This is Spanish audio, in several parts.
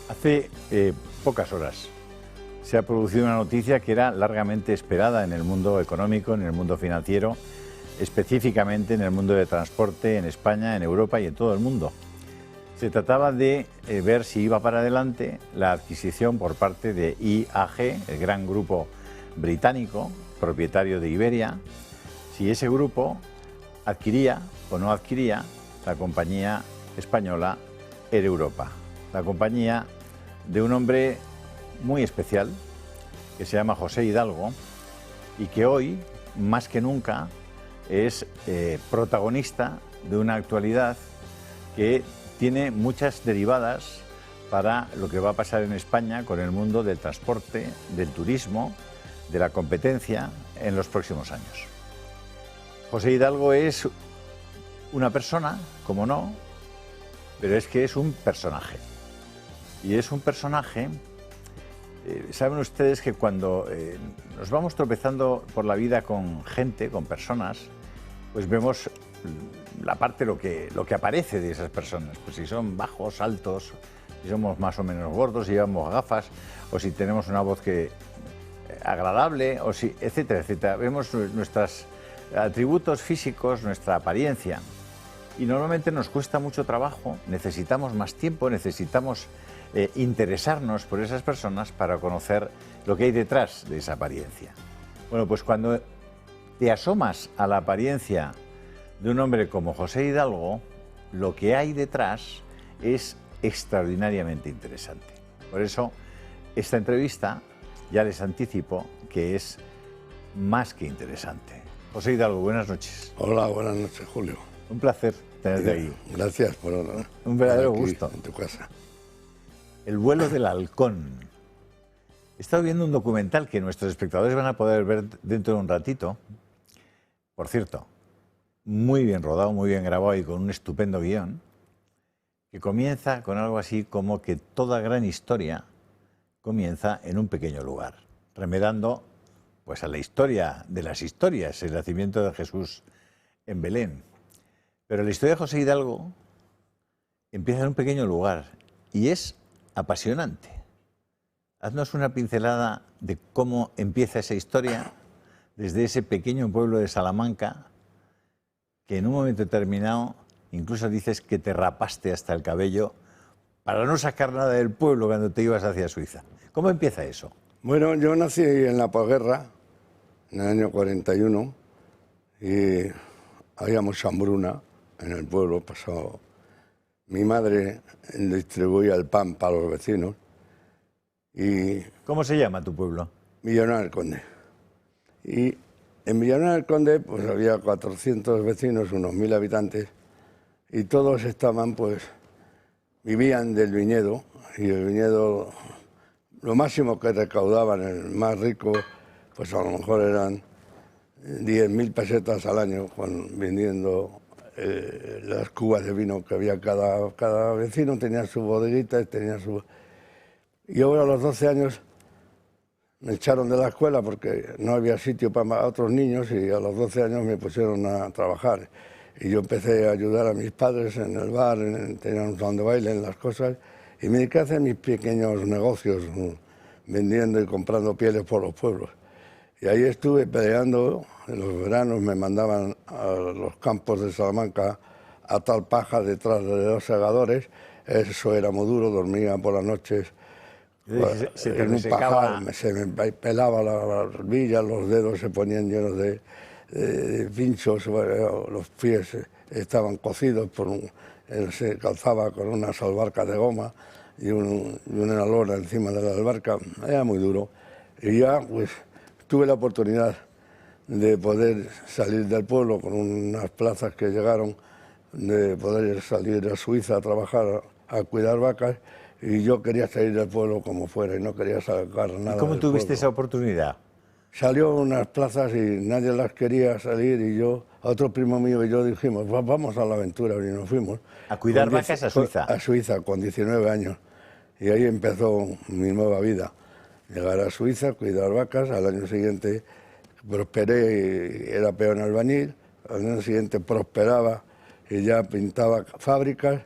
Hace pocas horas se ha producido una noticia que era largamente esperada en el mundo económico, en el mundo financiero, específicamente en el mundo de transporte en España, en Europa y en todo el mundo. Se trataba de ver si iba para adelante la adquisición por parte de IAG, el gran grupo británico, propietario de Iberia, si ese grupo adquiría o no adquiría la compañía española Air Europa, la compañía de un hombre muy especial que se llama José Hidalgo y que hoy, más que nunca, es protagonista de una actualidad que tiene muchas derivadas para lo que va a pasar en España con el mundo del transporte, del turismo, de la competencia en los próximos años. José Hidalgo es una persona, como no, pero es que es un personaje. Y es un personaje, saben ustedes que cuando nos vamos tropezando por la vida con gente, con personas, pues vemos la parte, lo que aparece de esas personas. Pues si son bajos, altos, si somos más o menos gordos, si llevamos gafas, o si tenemos una voz agradable, o si, etcétera, etcétera. Vemos nuestros atributos físicos, nuestra apariencia. Y normalmente nos cuesta mucho trabajo, necesitamos más tiempo, necesitamos interesarnos por esas personas para conocer lo que hay detrás de esa apariencia. Bueno, pues cuando te asomas a la apariencia de un hombre como José Hidalgo, lo que hay detrás es extraordinariamente interesante. Por eso, esta entrevista ya les anticipo que es más que interesante. José Hidalgo, buenas noches. Hola, buenas noches, Julio. Un placer tenerte aquí. Gracias por un verdadero gusto. En tu casa. El vuelo del halcón. He estado viendo un documental que nuestros espectadores van a poder ver dentro de un ratito. Por cierto, muy bien rodado, muy bien grabado y con un estupendo guión, que comienza con algo así como que toda gran historia comienza en un pequeño lugar, remedando pues a la historia de las historias, el nacimiento de Jesús en Belén. Pero la historia de José Hidalgo empieza en un pequeño lugar y es apasionante. Haznos una pincelada de cómo empieza esa historia desde ese pequeño pueblo de Salamanca, que en un momento determinado incluso dices que te rapaste hasta el cabello para no sacar nada del pueblo cuando te ibas hacia Suiza. ¿Cómo empieza eso? Bueno, yo nací en la posguerra, en el año 41, y había mucha hambruna en el pueblo pasado. Mi madre distribuía el pan para los vecinos. Y ¿cómo se llama tu pueblo? Villanueva del Conde. Y en Villanueva del Conde pues había 400 vecinos, unos 1000 habitantes, y todos estaban, pues, vivían del viñedo, y el viñedo, lo máximo que recaudaban, el más rico, pues a lo mejor eran 10.000 pesetas al año, vendiendo las cubas de vino que había. Cada vecino tenía su bodeguita, tenía su... Y ahora a los 12 años me echaron de la escuela porque no había sitio para otros niños y a los 12 años me pusieron a trabajar. Y yo empecé a ayudar a mis padres en el bar, tenían un salón de baile, en las cosas, y me dediqué a hacer mis pequeños negocios, vendiendo y comprando pieles por los pueblos. Y ahí estuve peleando, en los veranos me mandaban a los campos de Salamanca a tal paja detrás de 2 segadores, eso era muy duro, dormía por las noches. En un pajar se me pelaba la barbilla, los dedos se ponían llenos de pinchos, los pies estaban cocidos, se calzaba con unas albarcas de goma y una lona encima de la albarca, era muy duro. Y ya pues tuve la oportunidad de poder salir del pueblo con unas plazas que llegaron, de poder salir a Suiza a trabajar, a cuidar vacas. Y yo quería salir del pueblo como fuera y no quería sacar nada. ¿Y cómo tuviste esa oportunidad? Salió unas plazas y nadie las quería salir y yo, a otro primo mío y yo dijimos, vamos a la aventura, y nos fuimos. ¿A cuidar vacas a Suiza? A Suiza, con 19 años. Y ahí empezó mi nueva vida. Llegar a Suiza, cuidar vacas, al año siguiente prosperé y era peón albañil, al año siguiente prosperaba y ya pintaba fábricas.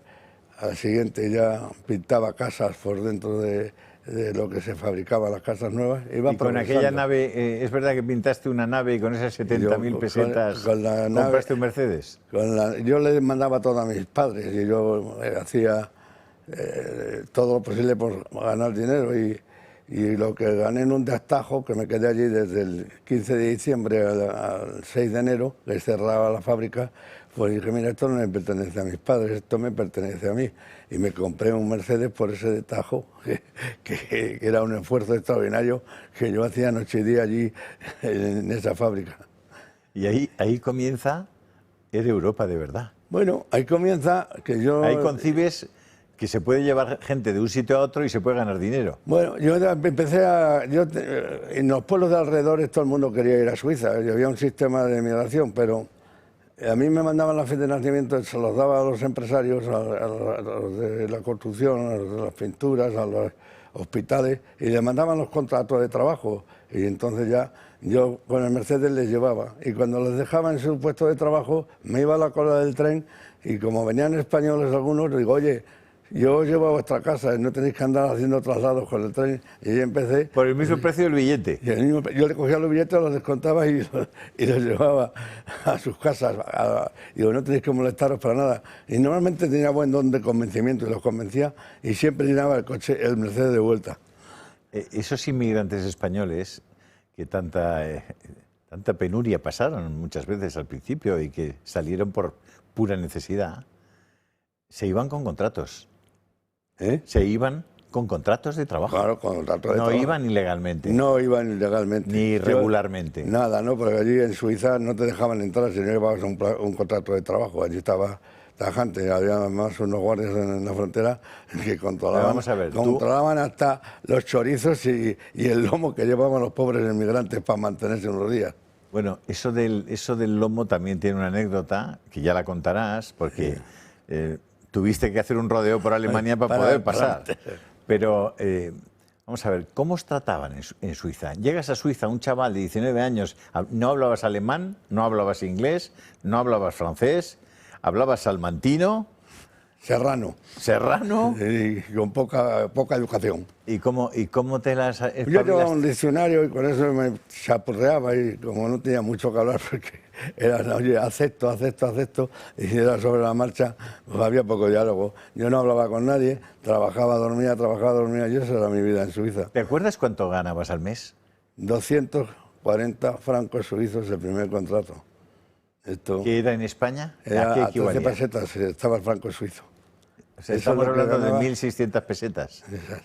al siguiente ya pintaba casas por dentro de lo que se fabricaba, las casas nuevas. Iba y con aquella nave, ¿es verdad que pintaste una nave y con esas 70.000 pesetas con la compraste nave, un Mercedes? Yo le mandaba todo a mis padres y yo hacía todo lo posible por ganar dinero y lo que gané en un destajo, que me quedé allí desde el 15 de diciembre al 6 de enero, que cerraba la fábrica, pues dije, mira, esto no me pertenece a mis padres, esto me pertenece a mí. Y me compré un Mercedes por ese destajo, que era un esfuerzo extraordinario que yo hacía noche y día allí en esa fábrica. Y ahí comienza Europa de verdad. Bueno, ahí comienza que yo... Ahí concibes que se puede llevar gente de un sitio a otro y se puede ganar dinero. Bueno, yo empecé en los pueblos de alrededor todo el mundo quería ir a Suiza, y había un sistema de migración, pero a mí me mandaban la fe de nacimiento, se los daba a los empresarios, a los de la construcción, a los de las pinturas, a los hospitales, y les mandaban los contratos de trabajo. Y entonces ya yo con el Mercedes les llevaba. Y cuando les dejaba en su puesto de trabajo, me iba a la cola del tren y como venían españoles algunos, digo, oye, yo os llevo a vuestra casa, no tenéis que andar haciendo traslados con el tren. Y ahí empecé. Por el mismo precio del billete. Yo le cogía los billetes, los descontaba y los llevaba a sus casas. Digo, no tenéis que molestaros para nada. Y normalmente tenía buen don de convencimiento y los convencía y siempre llenaba el coche, el Mercedes de vuelta. Esos inmigrantes españoles que tanta penuria pasaron muchas veces al principio y que salieron por pura necesidad, se iban con contratos. Se iban con contratos de trabajo. Claro, con contratos de trabajo. No iban ilegalmente. No iban ilegalmente. Ni regularmente. Nada, no, porque allí en Suiza no te dejaban entrar si no llevabas un contrato de trabajo. Allí estaba tajante, había además unos guardias en la frontera que controlaban, vamos a ver, controlaban hasta los chorizos y el lomo que llevaban los pobres inmigrantes para mantenerse unos días. Bueno, eso del lomo también tiene una anécdota que ya la contarás, porque tuviste que hacer un rodeo por Alemania para poder pasar. Pero vamos a ver, ¿cómo os trataban en Suiza? Llegas a Suiza, un chaval de 19 años, no hablabas alemán, no hablabas inglés, no hablabas francés, hablabas salmantino. Serrano. Y con poca educación. ¿Y cómo te las espabilaste? Yo llevaba un diccionario y con eso me chapurreaba y como no tenía mucho que hablar porque era, oye, acepto, y era sobre la marcha, pues había poco diálogo. Yo no hablaba con nadie, trabajaba, dormía, y eso era mi vida en Suiza. ¿Te acuerdas cuánto ganabas al mes? 240 francos suizos el primer contrato. ¿Qué era en España? Era ¿A qué a 13 equivalía? pesetas estaba el franco suizo. O sea, estamos hablando de 1.600 pesetas. Eso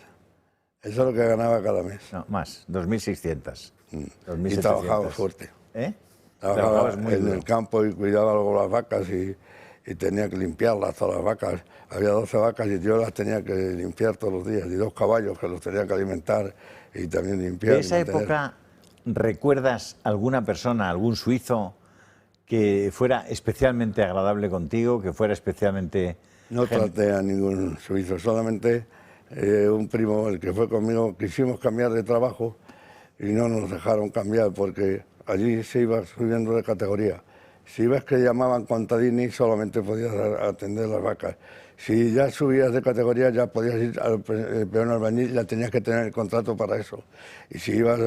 es lo que ganaba cada mes. No, más, 2.600. Y trabajaba fuerte. Trabajabas muy en duro. el campo y cuidaba luego las vacas y tenía que limpiarlas todas las vacas. Había 12 vacas y yo las tenía que limpiar todos los días. Y 2 caballos que los tenía que alimentar y también limpiar. ¿De esa época recuerdas alguna persona, algún suizo, que fuera especialmente agradable contigo, que fuera especialmente... No traté a ningún suizo, solamente un primo, el que fue conmigo, quisimos cambiar de trabajo y no nos dejaron cambiar porque allí se iba subiendo de categoría. Si ves que llamaban contadini, solamente podías atender las vacas. Si ya subías de categoría, ya podías ir al peón albañil, ya tenías que tener el contrato para eso. Y si ibas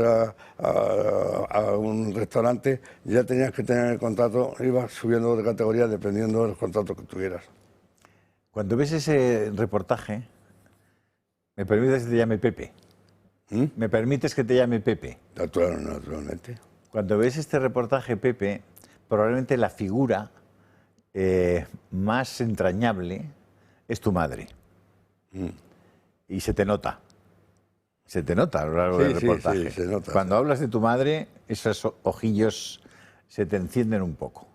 a un restaurante, ya tenías que tener el contrato, ibas subiendo de categoría dependiendo de los contratos que tuvieras. Cuando ves ese reportaje, ¿me permites que te llame Pepe? ¿Me permites que te llame Pepe? Naturalmente. Cuando ves este reportaje, Pepe, probablemente la figura más entrañable es tu madre. Y se te nota. Se te nota a lo largo del reportaje. Sí, se nota. Cuando hablas de tu madre, esos ojillos se te encienden un poco.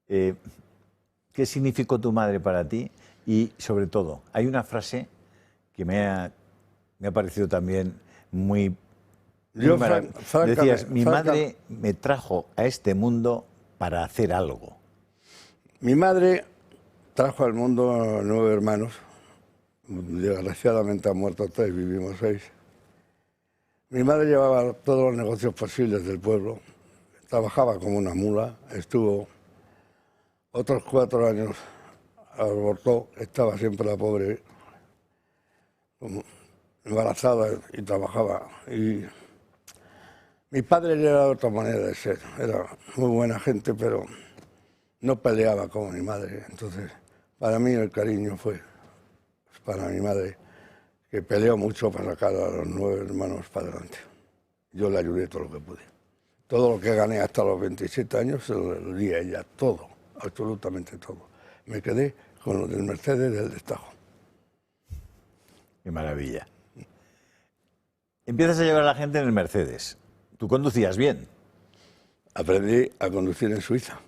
¿Qué significó tu madre para ti? Y, sobre todo, hay una frase que me ha parecido también muy... Decías, mi madre me trajo a este mundo para hacer algo. Mi madre trajo al mundo 9 hermanos. Desgraciadamente han muerto 3, vivimos 6. Mi madre llevaba todos los negocios posibles del pueblo. Trabajaba como una mula. Estuvo otros 4 años abortó, estaba siempre la pobre como embarazada y trabajaba. Y mi padre era de otra manera de ser, era muy buena gente, pero no peleaba como mi madre. Entonces, para mí el cariño fue para mi madre, que peleó mucho para sacar a los 9 hermanos para adelante. Yo le ayudé todo lo que pude. Todo lo que gané hasta los 27 años se lo di a ella, todo, absolutamente todo. Me quedé con lo del Mercedes del destajo. Qué maravilla. Empiezas a llevar a la gente en el Mercedes. ¿Tú conducías bien? Aprendí a conducir en Suiza.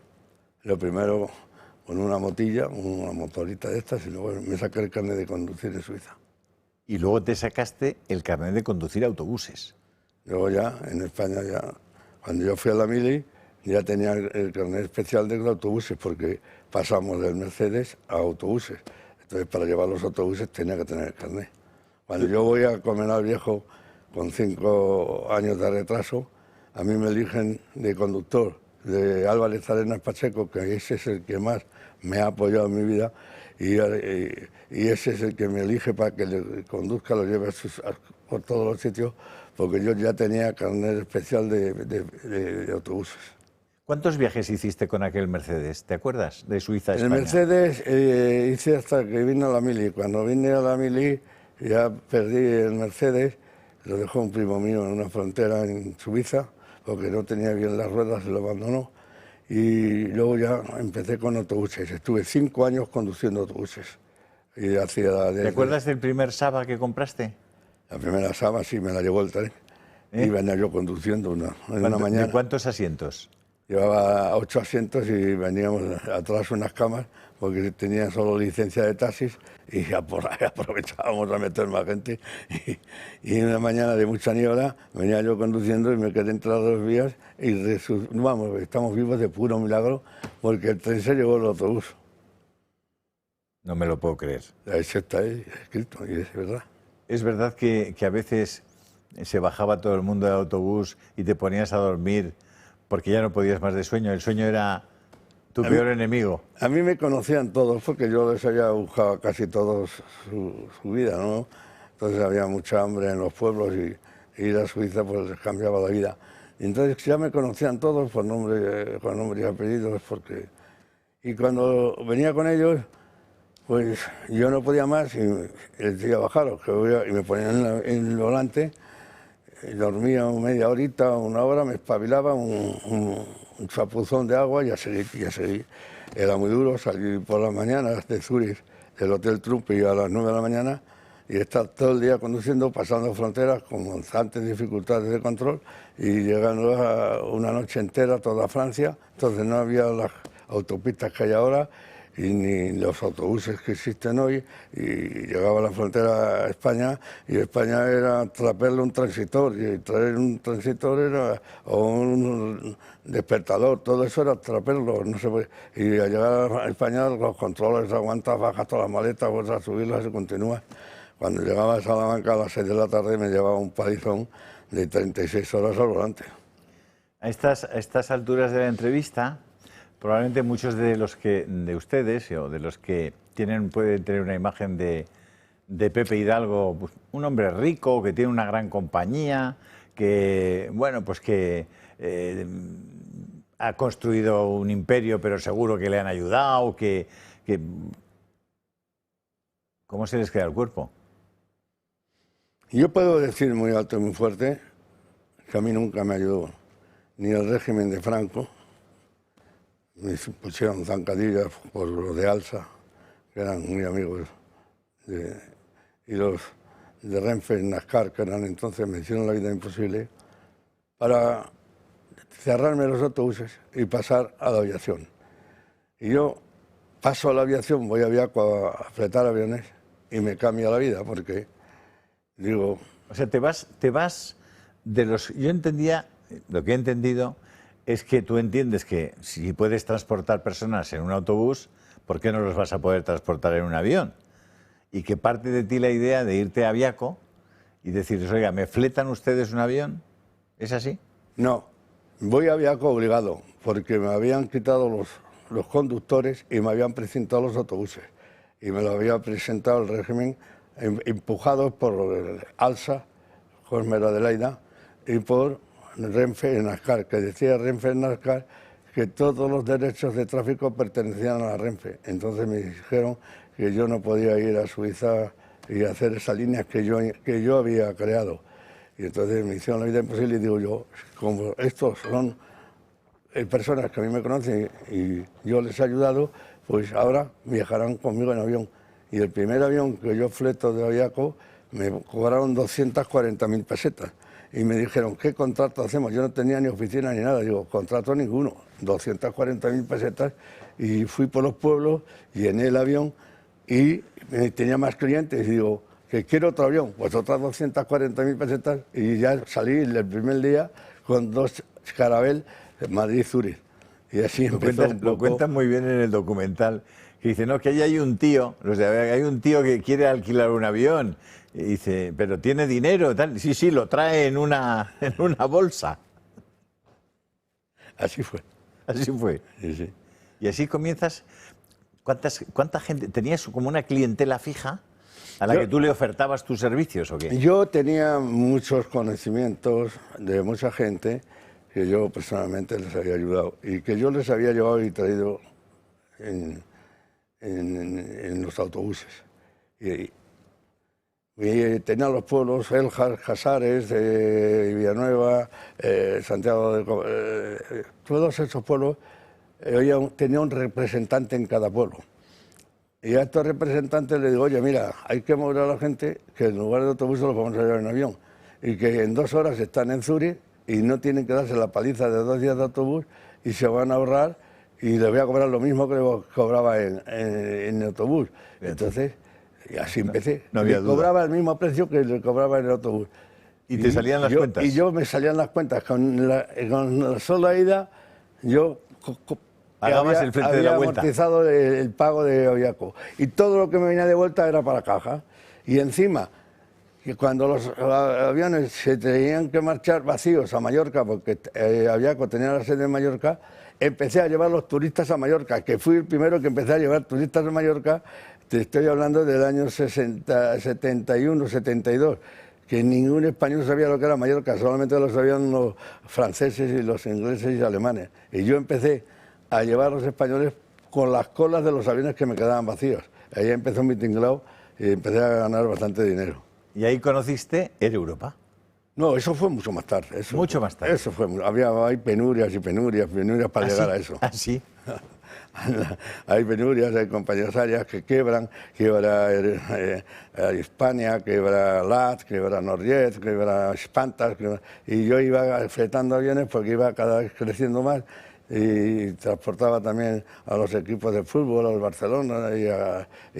Lo primero con una motilla, una motorita de estas, y luego me saqué el carnet de conducir en Suiza. Y luego te sacaste el carnet de conducir autobuses. Luego ya, en España, ya, cuando yo fui a la mili, ya tenía el carnet especial de autobuses, porque pasamos del Mercedes a autobuses. Entonces, para llevar los autobuses tenía que tener el carnet. Cuando yo voy a Colmenar Viejo con 5 años de retraso, a mí me eligen de conductor de Álvarez Arenas Pacheco, que ese es el que más me ha apoyado en mi vida, y ese es el que me elige para que le conduzca, lo lleve por todos los sitios, porque yo ya tenía carnet especial de autobuses. ¿Cuántos viajes hiciste con aquel Mercedes? ¿Te acuerdas? De Suiza a España. En el Mercedes hice hasta que vine a la mili. Cuando vine a la mili ya perdí el Mercedes, lo dejó un primo mío en una frontera en Suiza, porque no tenía bien las ruedas, se lo abandonó. Y luego ya empecé con autobuses. Estuve 5 años conduciendo autobuses. Y ¿Te acuerdas del primer Saba que compraste? La primera Saba sí, me la llevó el tren. Y venía yo conduciendo en una mañana. ¿De cuántos asientos? Llevaba 8 asientos y veníamos atrás unas camas, porque tenían solo licencia de taxis, y aprovechábamos a meter más gente. Y en una mañana de mucha niebla venía yo conduciendo y me quedé entre las 2 vías y vamos, estamos vivos de puro milagro, porque el tren se llevó el autobús. No me lo puedo creer. Eso está ahí escrito y es verdad. ¿Es verdad que a veces se bajaba todo el mundo del autobús y te ponías a dormir porque ya no podías más de sueño? El sueño era tu peor enemigo. A mí me conocían todos porque yo les había buscado casi todos su vida, ¿no? Entonces había mucha hambre en los pueblos y ir a Suiza pues les cambiaba la vida. Y entonces ya me conocían todos por nombre y apellidos, porque... Y cuando venía con ellos, pues yo no podía más y les decía, bajaros, y me ponían en el volante, y dormía media horita, 1 hora, me espabilaba un chapuzón de agua y a seguir. Era muy duro salir por las mañanas de Zúrich, del Hotel Trumpi a las 9 de la mañana, y estar todo el día conduciendo, pasando fronteras con constantes dificultades de control, y llegando a una noche entera a toda Francia. Entonces no había las autopistas que hay ahora, y ni los autobuses que existen hoy, y llegaba a la frontera a España, y España era traerle un transitor, y traer un transitor era, o un despertador, todo eso era traerlo, no sé, y al llegar a España los controles, aguantas, bajas todas las maletas, vuelves a subirlas y continúas. Cuando llegaba a Salamanca a las 6 de la tarde me llevaba un palizón de 36 horas al volante. A estas alturas de la entrevista, probablemente muchos de ustedes o de los que pueden tener una imagen de Pepe Hidalgo, pues, un hombre rico que tiene una gran compañía, que bueno, pues que ha construido un imperio, pero seguro que le han ayudado, que ¿cómo se les queda el cuerpo? Yo puedo decir muy alto y muy fuerte que a mí nunca me ayudó ni el régimen de Franco. Me pusieron zancadillas por los de Alsa, que eran muy amigos, y los de Renfe y Nascar, que eran entonces, me hicieron la vida imposible, para cerrarme los autobuses y pasar a la aviación. Y yo paso a la aviación, voy a Viaco a fletar aviones y me cambia la vida, porque digo... O sea, te vas de los... Yo entendía, lo que he entendido es que tú entiendes que si puedes transportar personas en un autobús, ¿por qué no los vas a poder transportar en un avión? Y que parte de ti la idea de irte a Viaco y decirles, oiga, ¿me fletan ustedes un avión? ¿Es así? No, voy a Viaco obligado, porque me habían quitado los conductores y me habían precintado los autobuses. y me lo había presentado el régimen, empujados por Alsa, Cosme Adelaida, y por Renfe en Nascar, que decía Renfe en Nascar que todos los derechos de tráfico pertenecían a la Renfe. Entonces me dijeron que yo no podía ir a Suiza y hacer esas líneas que yo había creado. Y entonces me hicieron la vida imposible y digo yo, como estos son personas que a mí me conocen y yo les he ayudado, pues ahora viajarán conmigo en avión. Y el primer avión que yo fleto de Aviaco me cobraron 240.000 pesetas. Y me dijeron, ¿qué contrato hacemos? Yo no tenía ni oficina ni nada. Digo, contrato ninguno, 240.000 pesetas. Y fui por los pueblos, llené el avión y tenía más clientes. Y digo, que quiero otro avión, pues otras 240.000 pesetas. Y ya salí el primer día con 2 Caravelle Madrid-Zurich. Y así empezó un poco. Lo cuentas muy bien en el documental, que dice, no, que ahí hay un tío, o sea, hay un tío que quiere alquilar un avión. Y dice, pero tiene dinero, tal. Sí, sí, lo trae en una bolsa. Así fue. Así fue. Sí, sí. Y así comienzas. ¿Cuánta gente? ¿Tenías como una clientela fija a la que tú le ofertabas tus servicios o qué? Yo tenía muchos conocimientos de mucha gente que yo personalmente les había ayudado y que yo les había llevado y traído en los autobuses. Y tenía los pueblos, Eljas, Casares, Villanueva, Santiago de... todos esos pueblos tenía un representante en cada pueblo. Y a estos representantes les digo, oye, mira, hay que mover a la gente que en lugar de autobús los vamos a llevar en avión. Y que en 2 horas están en Zúrich y no tienen que darse la paliza de 2 días de autobús y se van a ahorrar y les voy a cobrar lo mismo que les cobraba en autobús. Entonces... Y así empecé. No había duda. Cobraba el mismo precio que le cobraba en el autobús. ¿Y te salían las cuentas? Y yo me salían las cuentas. Con la sola ida, yo pagabas el frente de la vuelta. Había amortizado el pago de Aviaco. Y todo lo que me venía de vuelta era para caja. Y encima, que cuando los aviones se tenían que marchar vacíos a Mallorca, porque Aviaco tenía la sede en Mallorca, empecé a llevar los turistas a Mallorca, que fui el primero que empecé a llevar turistas a Mallorca. Te estoy hablando del año 71, 72, que ningún español sabía lo que era Mallorca, solamente lo sabían los franceses y los ingleses y alemanes. Y yo empecé a llevar a los españoles con las colas de los aviones que me quedaban vacíos. Ahí empezó mi tinglao y empecé a ganar bastante dinero. ¿Y ahí conociste Air Europa? No, eso fue mucho más tarde. Más tarde. Eso fue, hay penurias y penurias para llegar a eso. ¿Ah, sí? Hay penurias, hay compañías aéreas que quiebran, quiebra Hispania, quiebra LAT, quiebra Norjet, quiebra Spantas, y yo iba fletando aviones porque iba cada vez creciendo más y transportaba también a los equipos de fútbol, al Barcelona, y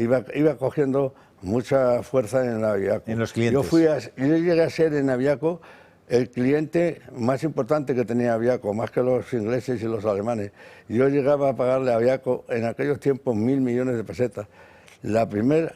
iba cogiendo mucha fuerza en Aviaco. En los clientes. Yo llegué a ser en Aviaco el cliente más importante que tenía Aviaco, más que los ingleses y los alemanes. Yo llegaba a pagarle a Aviaco en aquellos tiempos 1.000 millones de pesetas. La primera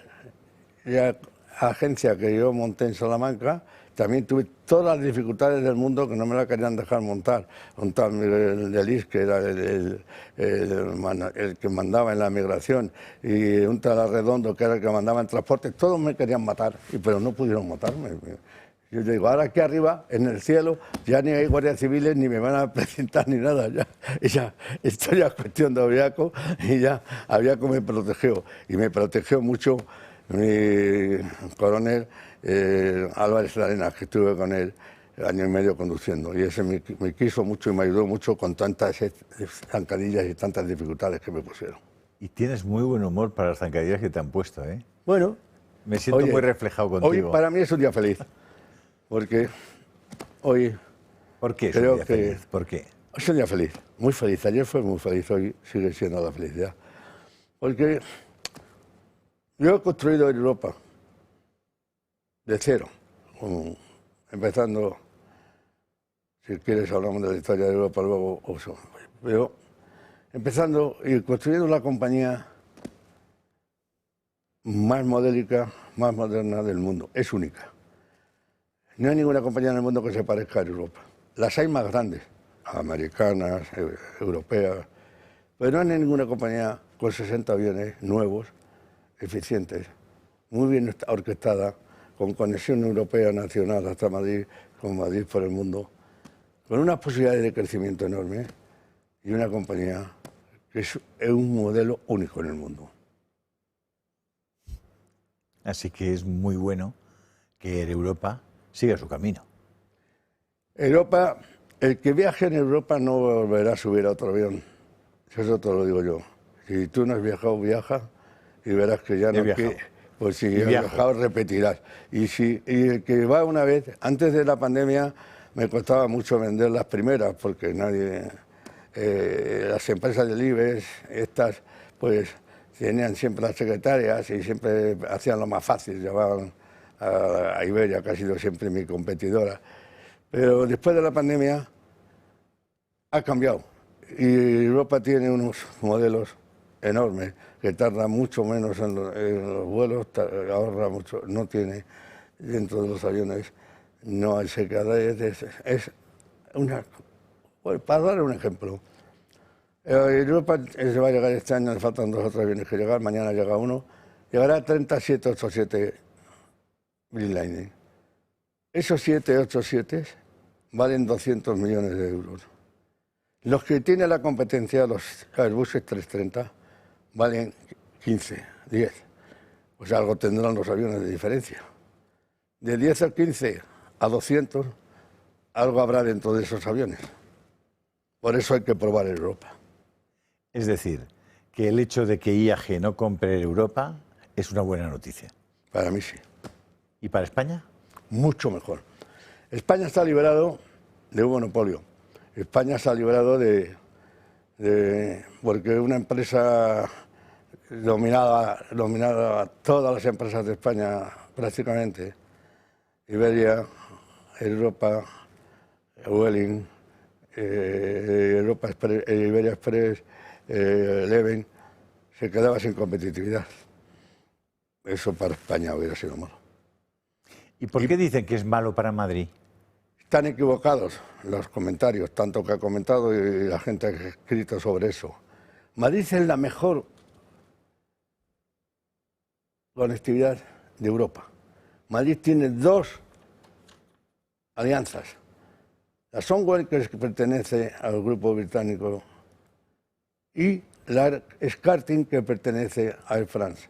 agencia que yo monté en Salamanca, también tuve todas las dificultades del mundo que no me la querían dejar montar. Un tal Miguel Delis, que era el que mandaba en la migración, y un tal Arredondo, que era el que mandaba en transporte, todos me querían matar, pero no pudieron matarme. Yo digo, ahora aquí arriba, en el cielo, ya ni hay guardias civiles, ni me van a presentar ni nada. Ya esto ya es cuestión de Aviaco, y ya Aviaco me protegió. Y me protegió mucho mi coronel Álvarez Arenas, que estuve con él 1 año y medio conduciendo. Y ese me quiso mucho y me ayudó mucho con tantas zancadillas y tantas dificultades que me pusieron. Y tienes muy buen humor para las zancadillas que te han puesto, ¿eh? Bueno. Me siento muy reflejado contigo. Hoy para mí es un día feliz. Porque hoy... ¿Por qué es un día feliz? ¿Por qué? Es un día feliz, muy feliz. Ayer fue muy feliz, hoy sigue siendo la felicidad. Porque yo he construido Europa de cero, empezando, si quieres hablamos de la historia de Europa luego, pero empezando y construyendo la compañía más modélica, más moderna del mundo. Es única. No hay ninguna compañía en el mundo que se parezca a Europa. Las hay más grandes, americanas, europeas, pero no hay ninguna compañía con 60 aviones nuevos eficientes, muy bien orquestadas, con conexión europea nacional hasta Madrid, con Madrid por el mundo, con unas posibilidades de crecimiento enormes y una compañía que es un modelo único en el mundo. Así que es muy bueno que Air Europa siga su camino. Europa, el que viaje en Europa no volverá a subir a otro avión. Eso te lo digo yo. Si tú no has viajado, viaja y verás que ya no... Pues si has viajado, repetirás. Y el que va una vez, antes de la pandemia, me costaba mucho vender las primeras, porque nadie... las empresas del IBEX, estas, pues tenían siempre las secretarias y siempre hacían lo más fácil, llevaban a Iberia, que ha sido siempre mi competidora. Pero después de la pandemia ha cambiado y Europa tiene unos modelos enormes que tardan mucho menos en los vuelos, ahorra mucho, no tiene dentro de los aviones, no hay secadores, es una... Pues para dar un ejemplo, Europa se va a llegar este año, le faltan 2 o 3 aviones que llegar, mañana llega uno, llegará a 3787 Dreamliner. Esos 787 valen 200 millones de euros. Los que tiene la competencia, los Airbus 330, valen 15, 10. Pues algo tendrán los aviones de diferencia. De 10 a 15 a 200, algo habrá dentro de esos aviones. Por eso hay que probar Europa. Es decir, que el hecho de que IAG no compre Europa es una buena noticia. Para mí sí. ¿Y para España? Mucho mejor. España está liberado de un monopolio. España está liberado porque una empresa dominaba todas las empresas de España prácticamente. Iberia, Europa, Vueling, Iberia Express, Leven, se quedaba sin competitividad. Eso para España hubiera sido malo. ¿Y por qué dicen que es malo para Madrid? Están equivocados los comentarios, tanto que ha comentado y la gente que ha escrito sobre eso. Madrid es la mejor conectividad de Europa. Madrid tiene 2 alianzas. La Sunwing, que pertenece al grupo británico, y la SkyTeam, que pertenece a Air France.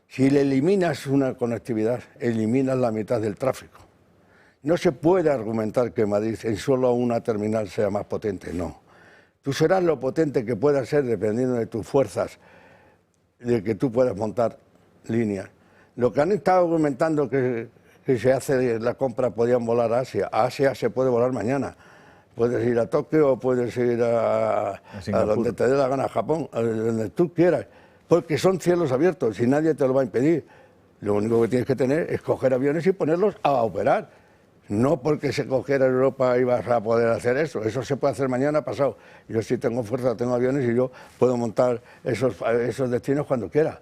Si le eliminas una conectividad, eliminas la mitad del tráfico. No se puede argumentar que Madrid en solo una terminal sea más potente, no. Tú serás lo potente que puedas ser dependiendo de tus fuerzas, de que tú puedas montar líneas. Lo que han estado argumentando que se hace la compra, podían volar a Asia. A Asia se puede volar mañana. Puedes ir a Tokio o puedes ir a donde te dé la gana, a Japón, a donde tú quieras, porque son cielos abiertos y nadie te lo va a impedir. Lo único que tienes que tener es coger aviones y ponerlos a operar. No porque se cogiera Europa ibas a poder hacer eso. Eso se puede hacer mañana, pasado. Yo sí tengo fuerza, tengo aviones y yo puedo montar esos destinos cuando quiera.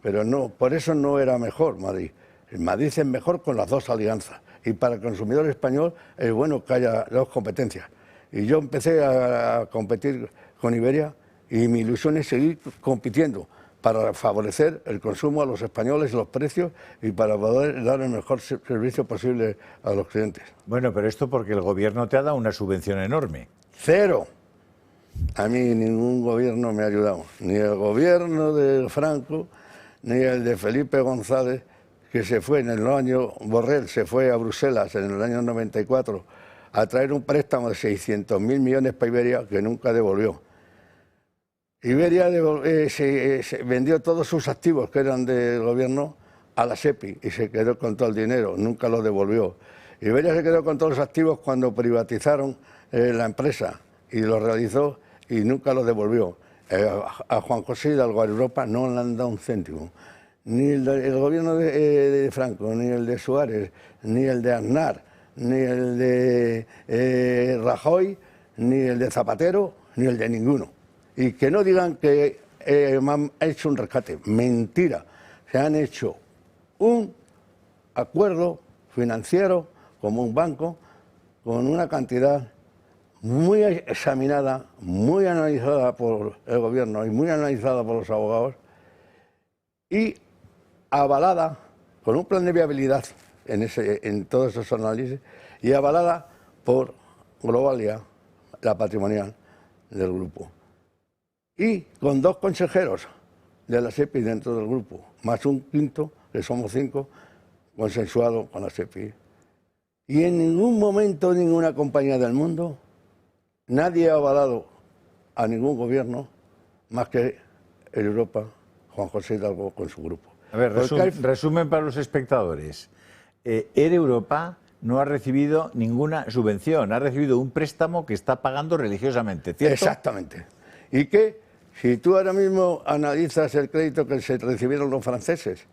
Pero no, por eso no era mejor Madrid. Madrid es mejor con las 2 alianzas. Y para el consumidor español es bueno que haya 2 competencias. Y yo empecé a competir con Iberia y mi ilusión es seguir compitiendo para favorecer el consumo a los españoles, los precios y para poder dar el mejor servicio posible a los clientes. Bueno, pero esto porque el gobierno te ha dado una subvención enorme. 0. A mí ningún gobierno me ha ayudado. Ni el gobierno de Franco, ni el de Felipe González, que se fue en el año, Borrell se fue a Bruselas en el año 94 a traer un préstamo de 600.000 millones para Iberia que nunca devolvió. Iberia se vendió todos sus activos que eran del gobierno a la SEPI y se quedó con todo el dinero, nunca lo devolvió. Iberia se quedó con todos los activos cuando privatizaron la empresa y lo realizó y nunca lo devolvió. A Juan José Hidalgo, a Europa, no le han dado un céntimo. Ni el gobierno de Franco, ni el de Suárez, ni el de Aznar, ni el de Rajoy, ni el de Zapatero, ni el de ninguno. Y que no digan que han hecho un rescate. Mentira. Se han hecho un acuerdo financiero como un banco con una cantidad muy examinada, muy analizada por el gobierno y muy analizada por los abogados y avalada con un plan de viabilidad en todos esos análisis y avalada por Globalia, la patrimonial del grupo. Y con 2 consejeros de la SEPI dentro del grupo, más un quinto, que somos 5, consensuado con la SEPI. Y en ningún momento ninguna compañía del mundo, nadie ha avalado a ningún gobierno más que en Europa, Juan José Hidalgo con su grupo. A ver, resumen para los espectadores. Air Europa no ha recibido ninguna subvención, ha recibido un préstamo que está pagando religiosamente, ¿cierto? Exactamente. Y que si tú ahora mismo analizas el crédito que se recibieron los franceses,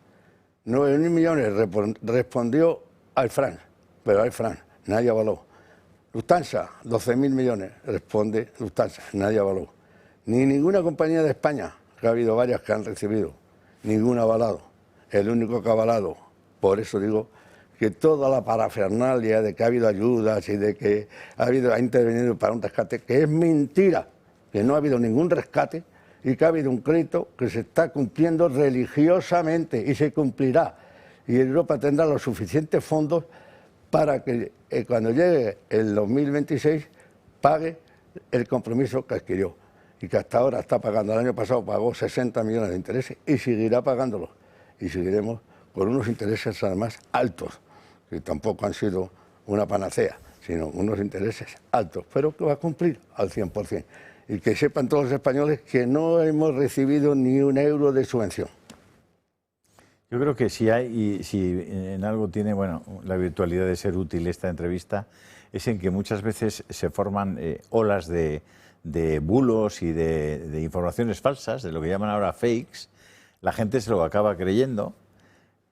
9.000 millones respondió Air France, pero Air France nadie avaló. Lufthansa, 12.000 millones, responde Lufthansa, nadie avaló. Ni ninguna compañía de España, que ha habido varias que han recibido, ninguna avalado. El único que ha avalado, por eso digo que toda la parafernalia de que ha habido ayudas y de que ha intervenido para un rescate, que es mentira, que no ha habido ningún rescate y que ha habido un crédito que se está cumpliendo religiosamente y se cumplirá. Y Europa tendrá los suficientes fondos para que cuando llegue el 2026 pague el compromiso que adquirió y que hasta ahora está pagando. El año pasado pagó 60 millones de intereses y seguirá pagándolos. Y seguiremos con unos intereses además altos, que tampoco han sido una panacea, sino unos intereses altos, pero que va a cumplir al 100%. Y que sepan todos los españoles que no hemos recibido ni un euro de subvención. Yo creo que si en algo tiene la virtualidad de ser útil esta entrevista, es en que muchas veces se forman olas de bulos y de informaciones falsas, de lo que llaman ahora fakes. La gente se lo acaba creyendo,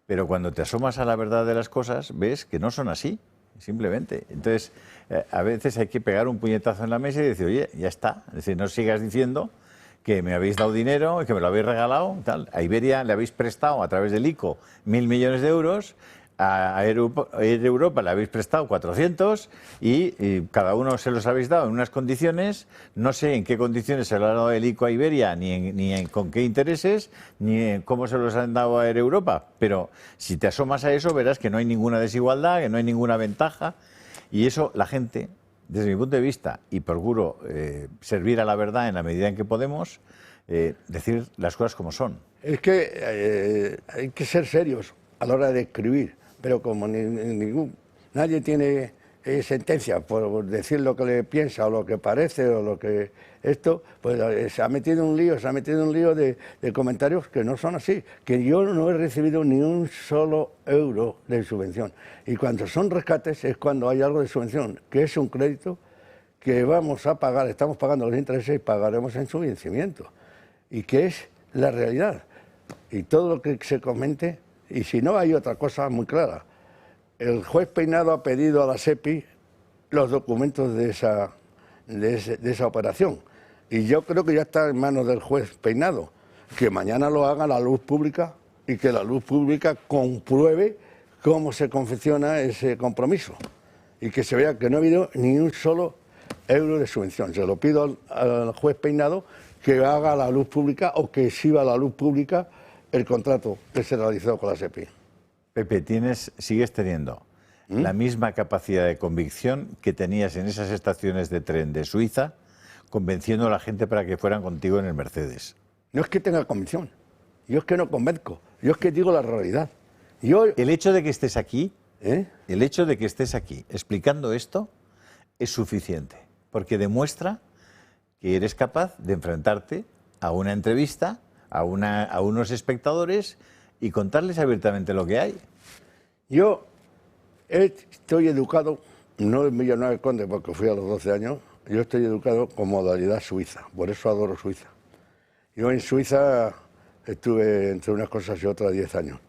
pero cuando te asomas a la verdad de las cosas, ves que no son así, simplemente. Entonces, a veces hay que pegar un puñetazo en la mesa y decir, oye, ya está. Es decir, no sigas diciendo que me habéis dado dinero, que me lo habéis regalado, tal. A Iberia le habéis prestado a través del ICO 1.000 millones de euros, a Air Europa le habéis prestado 400 y cada uno se los habéis dado en unas condiciones. No sé en qué condiciones se lo ha dado el ICO a Iberia, ni con qué intereses, ni en cómo se los han dado a Air Europa. Pero si te asomas a eso verás que no hay ninguna desigualdad, que no hay ninguna ventaja. Y eso la gente, desde mi punto de vista, y procuro servir a la verdad en la medida en que podemos, decir las cosas como son. Es que hay que ser serios a la hora de escribir, pero como nadie tiene sentencia por decir lo que le piensa o lo que parece o lo que esto, pues se ha metido un lío de comentarios que no son así, que yo no he recibido ni un solo euro de subvención. Y cuando son rescates es cuando hay algo de subvención, que es un crédito que vamos a pagar, estamos pagando los intereses y pagaremos en su vencimiento. Y que es la realidad. Y todo lo que se comente, y si no hay otra cosa muy clara, el juez Peinado ha pedido a la SEPI los documentos de esa operación. Y yo creo que ya está en manos del juez Peinado, que mañana lo haga la luz pública y que la luz pública compruebe cómo se confecciona ese compromiso. Y que se vea que no ha habido ni un solo euro de subvención. Se lo pido al juez Peinado que haga a la luz pública o que exhiba a la luz pública el contrato que se realizó con la SEPI. Pepe, sigues teniendo la misma capacidad de convicción que tenías en esas estaciones de tren de Suiza, convenciendo a la gente para que fueran contigo en el Mercedes. No es que tenga convicción, yo es que no convenzco, yo es que digo la realidad. El hecho de que estés aquí, explicando esto, es suficiente, porque demuestra que eres capaz de enfrentarte a una entrevista, a unos espectadores y contarles abiertamente lo que hay. Yo estoy educado, no en Villanueva del Conde porque fui a los 12 años, yo estoy educado con modalidad suiza, por eso adoro Suiza. Yo en Suiza estuve entre unas cosas y otras 10 años.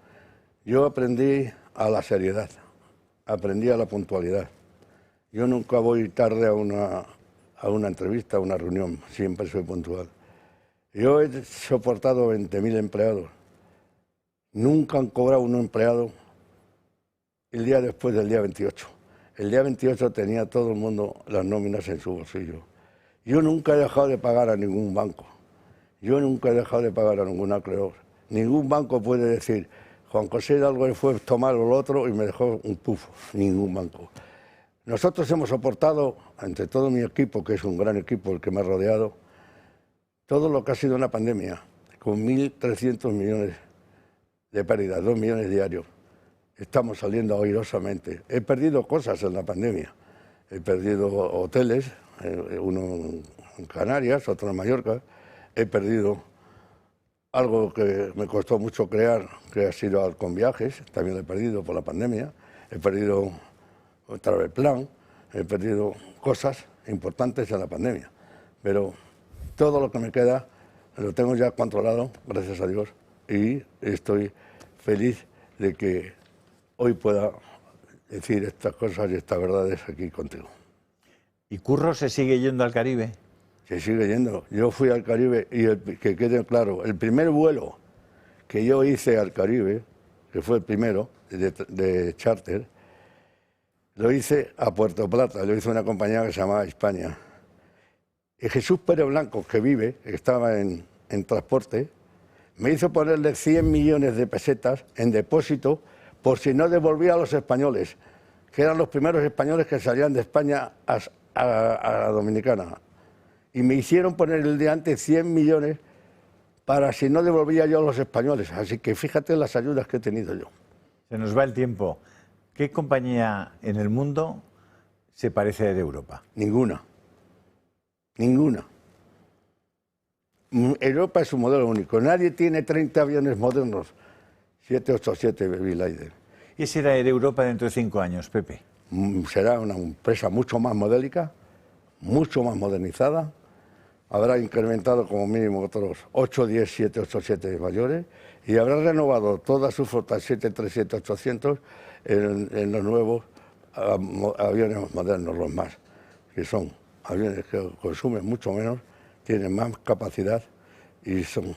Yo aprendí a la seriedad, aprendí a la puntualidad. Yo nunca voy tarde a una entrevista, a una reunión, siempre soy puntual. Yo he soportado 20.000 empleados. Nunca han cobrado un empleado el día después del día 28. El día 28 tenía todo el mundo las nóminas en su bolsillo. Yo nunca he dejado de pagar a ningún banco. Yo nunca he dejado de pagar a ningún acreedor. Ningún banco puede decir, Juan José Hidalgo fue tomar lo otro y me dejó un pufo, ningún banco. Nosotros hemos soportado, entre todo mi equipo, que es un gran equipo el que me ha rodeado, todo lo que ha sido una pandemia, con 1.300 millones de pérdidas, 2 millones diarios. Estamos saliendo airosamente. He perdido cosas en la pandemia. He perdido hoteles, uno en Canarias, otro en Mallorca. He perdido algo que me costó mucho crear, que ha sido Halcón Viajes, también lo he perdido por la pandemia. He perdido Travel Plan, he perdido cosas importantes en la pandemia. Pero todo lo que me queda lo tengo ya controlado, gracias a Dios, y estoy feliz de que hoy pueda decir estas cosas y estas verdades aquí contigo. ¿Y Curro se sigue yendo al Caribe? Se sigue yendo. Yo fui al Caribe y que quede claro, el primer vuelo que yo hice al Caribe, que fue el primero de charter, lo hice a Puerto Plata, lo hizo una compañía que se llamaba España. Y Jesús Pérez Blanco, que estaba en transporte, me hizo ponerle 100 millones de pesetas en depósito por si no devolvía a los españoles, que eran los primeros españoles que salían de España a la Dominicana. Y me hicieron poner el día antes 100 millones para si no devolvía yo a los españoles. Así que fíjate las ayudas que he tenido yo. Se nos va el tiempo. ¿Qué compañía en el mundo se parece a Air Europa? Ninguna. Ninguna. Europa es un modelo único. Nadie tiene 30 aviones modernos. 787 Baby. ¿Qué será Air Europa dentro de 5 años, Pepe? Será una empresa mucho más modélica, mucho más modernizada. Habrá incrementado como mínimo otros 8, 10, 787 mayores y habrá renovado toda su flota 737-800 en los nuevos aviones modernos, los más, que son aviones que consumen mucho menos, tienen más capacidad y son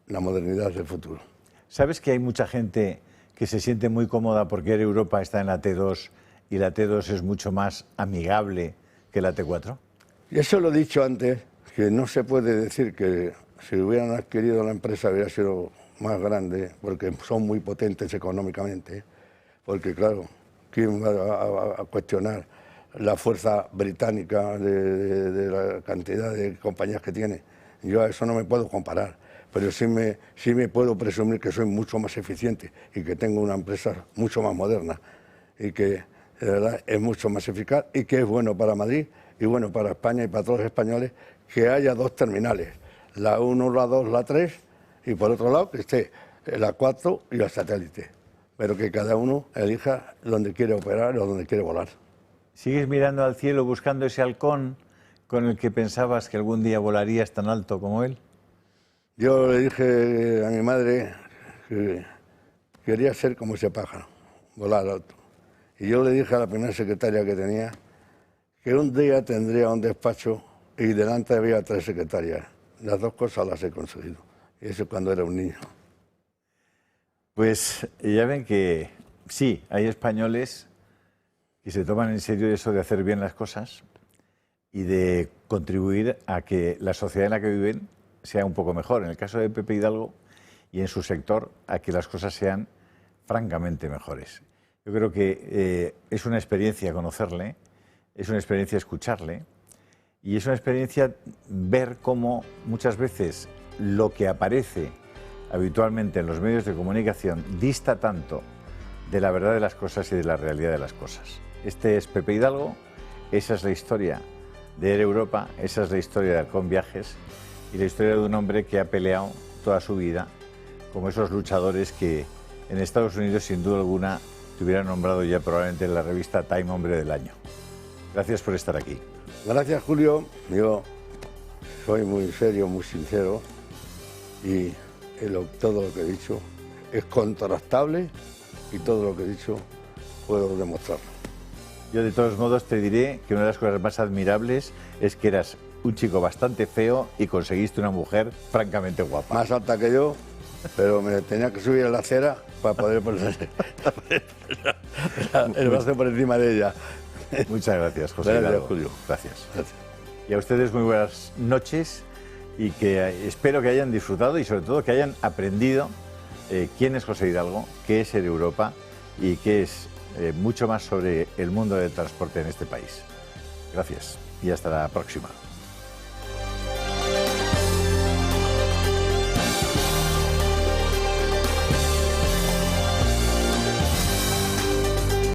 la modernidad del futuro. ¿Sabes que hay mucha gente que se siente muy cómoda porque Air Europa está en la T2 y la T2 es mucho más amigable que la T4? Y eso lo he dicho antes, que no se puede decir que si hubieran adquirido la empresa hubiera sido más grande, porque son muy potentes económicamente, porque claro, ¿quién va a cuestionar la fuerza británica de la cantidad de compañías que tiene? Yo a eso no me puedo comparar, pero sí me puedo presumir que soy mucho más eficiente y que tengo una empresa mucho más moderna y que de verdad es mucho más eficaz y que es bueno para Madrid y bueno para España y para todos los españoles que haya 2 terminales, la 1, la 2, la 3 y por otro lado que esté la 4 y la satélite, pero que cada uno elija donde quiere operar o donde quiere volar. ¿Sigues mirando al cielo buscando ese halcón con el que pensabas que algún día volarías tan alto como él? Yo le dije a mi madre que quería ser como ese pájaro, volar alto. Y yo le dije a la primera secretaria que tenía que un día tendría un despacho y delante había 3 secretarias. Las 2 cosas las he conseguido. Y eso cuando era un niño. Pues ya ven que sí, hay españoles que se toman en serio eso de hacer bien las cosas y de contribuir a que la sociedad en la que viven sea un poco mejor. En el caso de Pepe Hidalgo y en su sector, a que las cosas sean francamente mejores. Yo creo que es una experiencia conocerle, es una experiencia escucharle y es una experiencia ver cómo muchas veces lo que aparece habitualmente en los medios de comunicación dista tanto de la verdad de las cosas y de la realidad de las cosas. Este es Pepe Hidalgo, esa es la historia de Air Europa, esa es la historia de Halcón Viajes y la historia de un hombre que ha peleado toda su vida como esos luchadores que en Estados Unidos sin duda alguna te hubieran nombrado ya probablemente en la revista Time Hombre del Año. Gracias por estar aquí. Gracias, Julio. Yo soy muy serio, muy sincero y todo lo que he dicho es contrastable y todo lo que he dicho puedo demostrarlo. Yo de todos modos te diré que una de las cosas más admirables es que eras un chico bastante feo y conseguiste una mujer francamente guapa. Más alta que yo, pero me tenía que subir a la acera para poder poner el brazo por encima de ella. Muchas gracias, José Hidalgo. Gracias, Julio. Gracias. Y a ustedes muy buenas noches y que espero que hayan disfrutado y sobre todo que hayan aprendido quién es José Hidalgo, qué es Europa y qué es mucho más sobre el mundo del transporte en este país. Gracias y hasta la próxima.